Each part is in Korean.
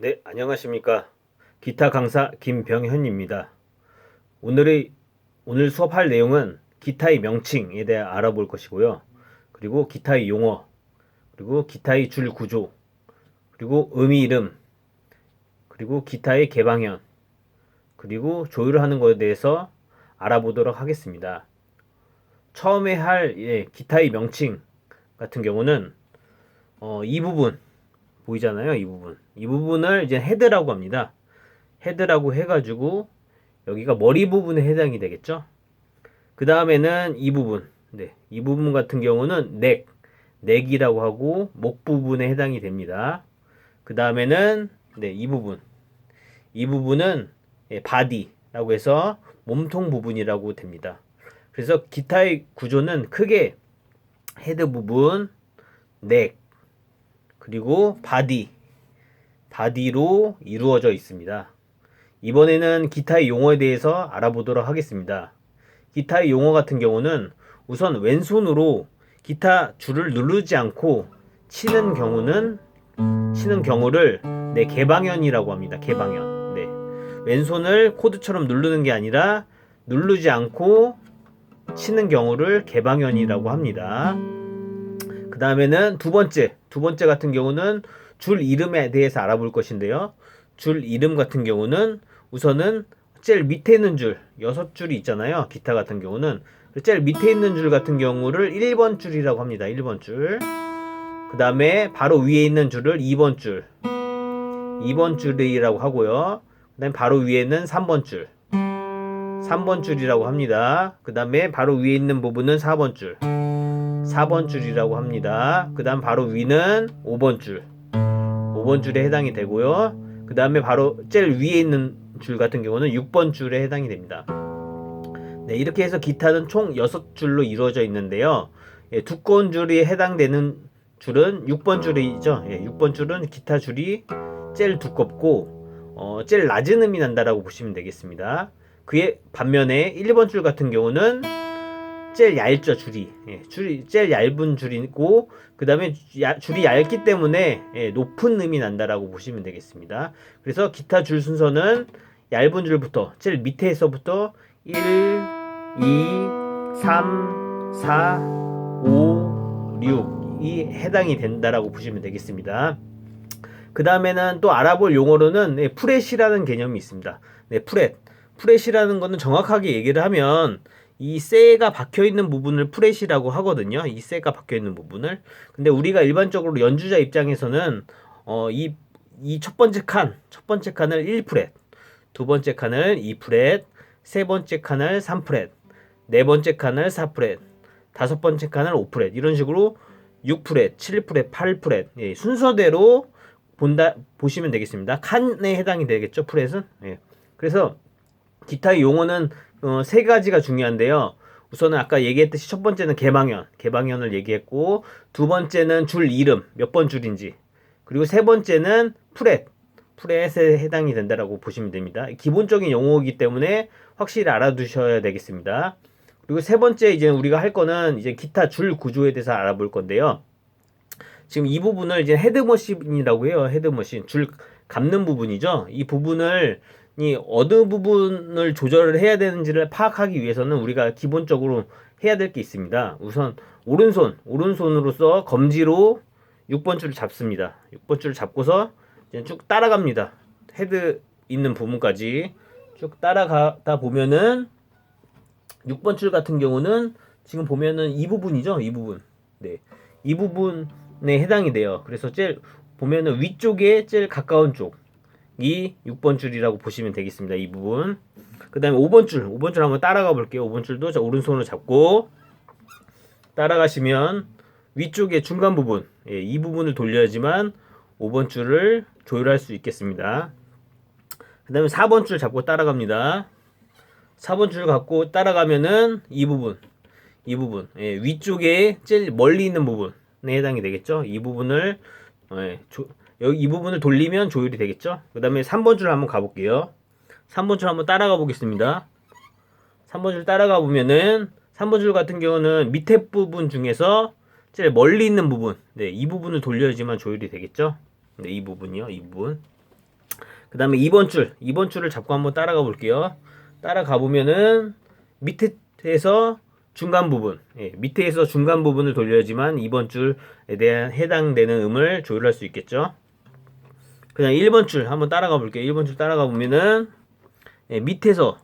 네, 안녕하십니까. 기타 강사 김병현입니다. 오늘 수업할 내용은 기타의 명칭에 대해 알아볼 것이고요. 그리고 기타의 용어, 그리고 기타의 줄 구조, 그리고 음이 이름, 그리고 기타의 개방현, 그리고 조율을 하는 것에 대해서 알아보도록 하겠습니다. 처음에 할 기타의 명칭 같은 경우는 이 부분 보이잖아요. 이 부분을 이제 헤드라고 합니다. 헤드라고 해가지고 여기가 머리 부분에 해당이 되겠죠. 그 다음에는 이 부분, 이 부분 같은 경우는 넥이라고 하고 목 부분에 해당이 됩니다. 그 다음에는 이 부분은 바디라고 해서 몸통 부분이라고 됩니다. 그래서 기타의 구조는 크게 헤드 부분, 넥, 그리고 바디로 이루어져 있습니다. 이번에는 기타의 용어에 대해서 알아보도록 하겠습니다. 기타의 용어 같은 경우는 우선 왼손으로 기타 줄을 누르지 않고 치는 경우를 개방현이라고 합니다. 개방현. 왼손을 코드처럼 누르는 게 아니라 누르지 않고 치는 경우를 개방현이라고 합니다. 그 다음에는 두 번째 같은 경우는 줄 이름에 대해서 알아볼 것인데요. 줄 이름 같은 경우는 우선은 제일 밑에 있는 줄 6줄이 있잖아요. 기타 같은 경우는 제일 밑에 있는 줄 같은 경우를 1번 줄이라고 합니다. 1번 줄. 그 다음에 바로 위에 있는 줄을 2번 줄이라고 하고요. 그 다음에 바로 위에는 3번 줄이라고 합니다. 그 다음에 바로 위에 있는 부분은 4번 줄이라고 합니다. 그 다음 바로 위는 5번 줄에 해당이 되고요. 그 다음에 바로 제일 위에 있는 줄 같은 경우는 6번 줄에 해당이 됩니다. 이렇게 해서 기타는 총 6줄로 이루어져 있는데요. 두꺼운 줄이 해당되는 줄은 6번 줄이죠. 6번 줄은 기타 줄이 제일 두껍고 제일 낮은 음이 난다라고 보시면 되겠습니다. 그의 반면에 1번 줄 같은 경우는 제일 얇죠. 줄이 제일 얇은 줄이고 그 다음에 줄이 얇기 때문에 높은 음이 난다라고 보시면 되겠습니다. 그래서 기타 줄 순서는 얇은 줄부터 제일 밑에서부터 1, 2, 3, 4, 5, 6이 해당이 된다라고 보시면 되겠습니다. 그 다음에는 또 알아볼 용어로는 프렛이라는 개념이 있습니다. 프렛이라는 거는 정확하게 얘기를 하면 이 쇠가 박혀있는 부분을 프렛이라고 하거든요. 이 쇠가 박혀있는 부분을. 근데 우리가 일반적으로 연주자 입장에서는 이 첫 번째 칸을 1프렛, 두 번째 칸을 2프렛, 세 번째 칸을 3프렛, 네 번째 칸을 4프렛, 다섯 번째 칸을 5프렛, 이런 식으로 6프렛, 7프렛, 8프렛 순서대로 보시면 되겠습니다. 칸에 해당이 되겠죠, 프렛은. 그래서 기타의 용어는 세 가지가 중요한데요. 우선은 아까 얘기했듯이 첫 번째는 개방현을 얘기했고, 두 번째는 줄 이름, 몇 번 줄인지, 그리고 세 번째는 프렛에 해당이 된다라고 보시면 됩니다. 기본적인 용어이기 때문에 확실히 알아두셔야 되겠습니다. 그리고 세 번째 이제 우리가 할 거는 이제 기타 줄 구조에 대해서 알아볼 건데요. 지금 이 부분을 이제 헤드머신이라고 해요. 헤드머신. 줄 감는 부분이죠. 이 부분을 어느 부분을 조절을 해야 되는지를 파악하기 위해서는 우리가 기본적으로 해야 될 게 있습니다. 우선 오른손으로서 검지로 6번 줄을 잡습니다. 6번 줄을 잡고서 이제 쭉 따라갑니다. 헤드 있는 부분까지 쭉 따라가다 보면은 6번 줄 같은 경우는 지금 보면은 이 부분이죠. 이 부분. 이 부분에 해당이 돼요. 그래서 제일 보면은 위쪽에 제일 가까운 쪽이 6번 줄이라고 보시면 되겠습니다. 이 부분. 그 다음에 5번 줄 한번 따라가 볼게요. 5번 줄도 오른손으로 잡고 따라가시면 위쪽에 중간 부분, 이 부분을 돌려야지만 5번 줄을 조율할 수 있겠습니다. 그 다음에 4번 줄 잡고 따라갑니다. 4번 줄 갖고 따라가면은 이 부분, 위쪽에 제일 멀리 있는 부분에 해당이 되겠죠. 이 부분을 이 부분을 돌리면 조율이 되겠죠. 그 다음에 3번 줄 한번 가볼게요. 3번 줄 한번 따라가 보겠습니다. 3번 줄 따라가 보면은 3번 줄 같은 경우는 밑에 부분 중에서 제일 멀리 있는 부분, 이 부분을 돌려야지만 조율이 되겠죠. 이 부분이요. 이 부분. 그 다음에 2번 줄을 잡고 한번 따라가 볼게요. 따라가 보면은 밑에서 중간 부분, 밑에서 중간 부분을 돌려야지만 2번 줄에 대한 해당되는 음을 조율할 수 있겠죠. 그냥 1번 줄 한번 따라가 볼게요. 1번 줄 따라가 보면은 밑에서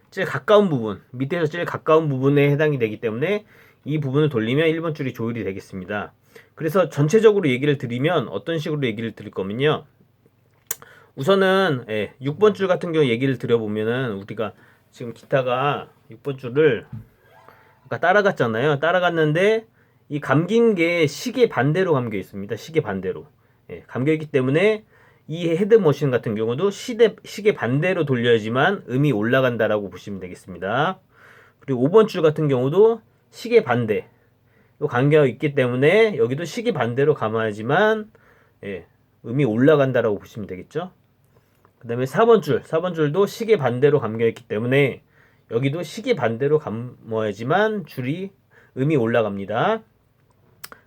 제일 가까운 부분에 해당이 되기 때문에 이 부분을 돌리면 1번 줄이 조율이 되겠습니다. 그래서 전체적으로 얘기를 드리면 어떤 식으로 얘기를 드릴 거면요. 우선은 6번 줄 같은 경우 얘기를 드려보면은 우리가 지금 기타가 6번 줄을 아까 따라갔잖아요. 따라갔는데 이 감긴 게 시계 반대로 감겨 있습니다. 시계 반대로 감겨 있기 때문에 이 헤드머신 같은 경우도 시계 반대로 돌려야지만 음이 올라간다라고 보시면 되겠습니다. 그리고 5번 줄 같은 경우도 시계 반대 감겨 있기 때문에 여기도 시계 반대로 감아야지만 음이 올라간다라고 보시면 되겠죠. 그 다음에 4번 줄도 시계 반대로 감겨 있기 때문에 여기도 시계 반대로 감아야지만 음이 올라갑니다.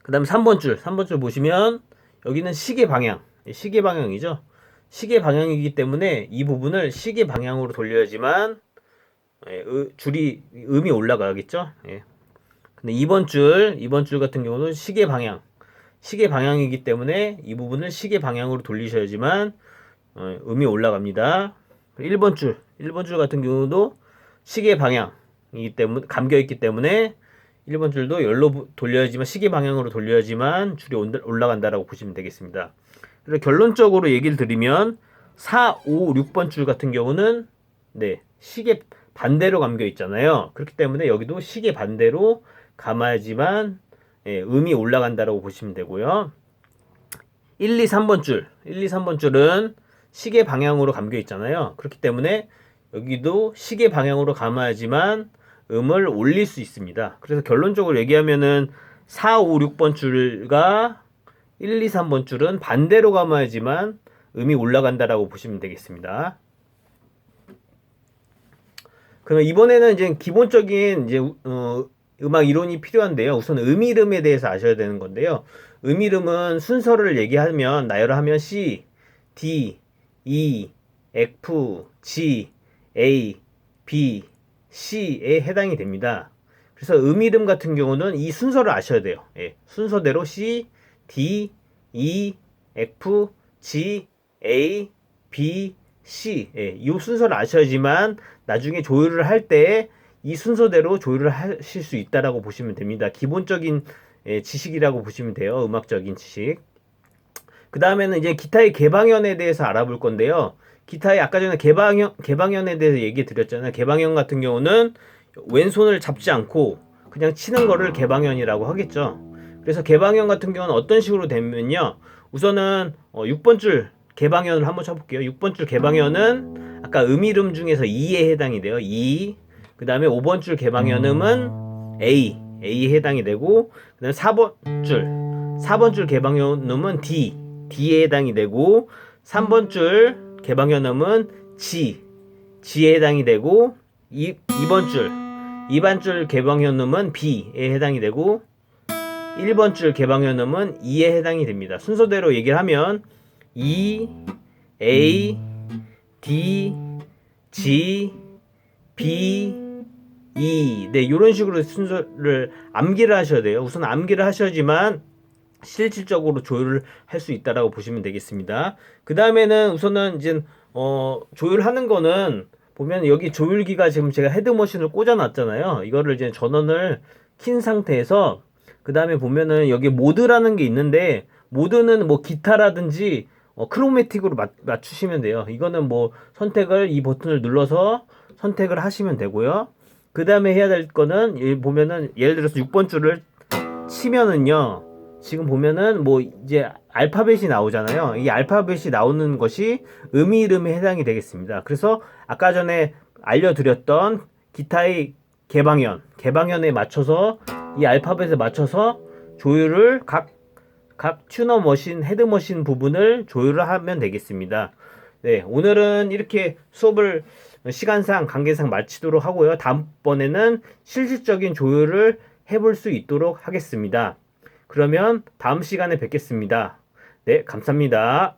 그 다음에 3번 줄 보시면 여기는 시계 방향이죠. 시계 방향이기 때문에 이 부분을 시계 방향으로 돌려야지만 음이 올라가겠죠. 근데 2번 줄 같은 경우는 시계 방향이기 때문에 이 부분을 시계 방향으로 돌리셔야지만 음이 올라갑니다. 1번 줄 같은 경우도 시계 방향이기 때문에 감겨 있기 때문에 1번 줄도 열로 돌려야지만 시계 방향으로 돌려야지만 줄이 올라간다라고 보시면 되겠습니다. 그래서 결론적으로 얘기를 드리면 4, 5, 6번 줄 같은 경우는 시계 반대로 감겨 있잖아요. 그렇기 때문에 여기도 시계 반대로 감아야지만 음이 올라간다라고 보시면 되고요. 1, 2, 3번 줄은 시계 방향으로 감겨 있잖아요. 그렇기 때문에 여기도 시계 방향으로 감아야지만 음을 올릴 수 있습니다. 그래서 결론적으로 얘기하면은 4, 5, 6번 줄과 1, 2, 3번 줄은 반대로 감아야지만 음이 올라간다라고 보시면 되겠습니다. 그럼 이번에는 이제 기본적인 음악 이론이 필요한데요. 우선 음이름에 대해서 아셔야 되는 건데요. 음이름은 순서를 얘기하면 나열을 하면 C, D, E, F, G, A, B, C에 해당이 됩니다. 그래서 음이름 같은 경우는 이 순서를 아셔야 돼요. 순서대로 C, D, E, F, G, A, B, C 이 순서를 아셔야지만 나중에 조율을 할 때 이 순서대로 조율을 하실 수 있다라고 보시면 됩니다. 기본적인 지식이라고 보시면 돼요. 음악적인 지식. 그 다음에는 이제 기타의 개방현에 대해서 알아볼 건데요. 기타의 아까 전에 개방현에 대해서 얘기 드렸잖아요. 개방현 같은 경우는 왼손을 잡지 않고 그냥 치는 거를 개방현이라고 하겠죠. 그래서 개방현 같은 경우는 어떤 식으로 되면요. 우선은 6번 줄 개방현을 한번 쳐볼게요. 6번 줄 개방현은 아까 음이름 중에서 2에 해당이 돼요. 2. 그 다음에 5번 줄 개방현음은 A에 해당이 되고 그 다음에 4번 줄 개방현음은 D에 해당이 되고 3번 줄 개방현음은 G에 해당이 되고 2번 줄 개방현음은 B에 해당이 되고 1번 줄 개방현음은 E에 해당이 됩니다. 순서대로 얘기를 하면 E, A, D, G, B, E 이런 식으로 순서를 암기를 하셔야 돼요. 우선 암기를 하셔야지만 실질적으로 조율을 할 수 있다라고 보시면 되겠습니다. 그 다음에는 우선은 이제 조율하는 거는 보면 여기 조율기가 지금 제가 헤드머신을 꽂아 놨잖아요. 이거를 이제 전원을 킨 상태에서 그 다음에 보면은 여기 모드라는 게 있는데 모드는 뭐 기타라든지 크로매틱으로 맞추시면 돼요. 이거는 뭐 이 버튼을 눌러서 선택을 하시면 되고요. 그 다음에 해야 될 거는 여기 보면은 예를 들어서 6번 줄을 치면은요. 지금 보면은 뭐 이제 알파벳이 나오잖아요. 이 알파벳이 나오는 것이 음이름에 해당이 되겠습니다. 그래서 아까 전에 알려드렸던 기타의 개방현에 맞춰서 이 알파벳에 맞춰서 조율을 각 튜너 머신, 헤드 머신 부분을 조율을 하면 되겠습니다. 오늘은 이렇게 수업을 시간상, 관계상 마치도록 하고요. 다음번에는 실질적인 조율을 해볼 수 있도록 하겠습니다. 그러면 다음 시간에 뵙겠습니다. 네, 감사합니다.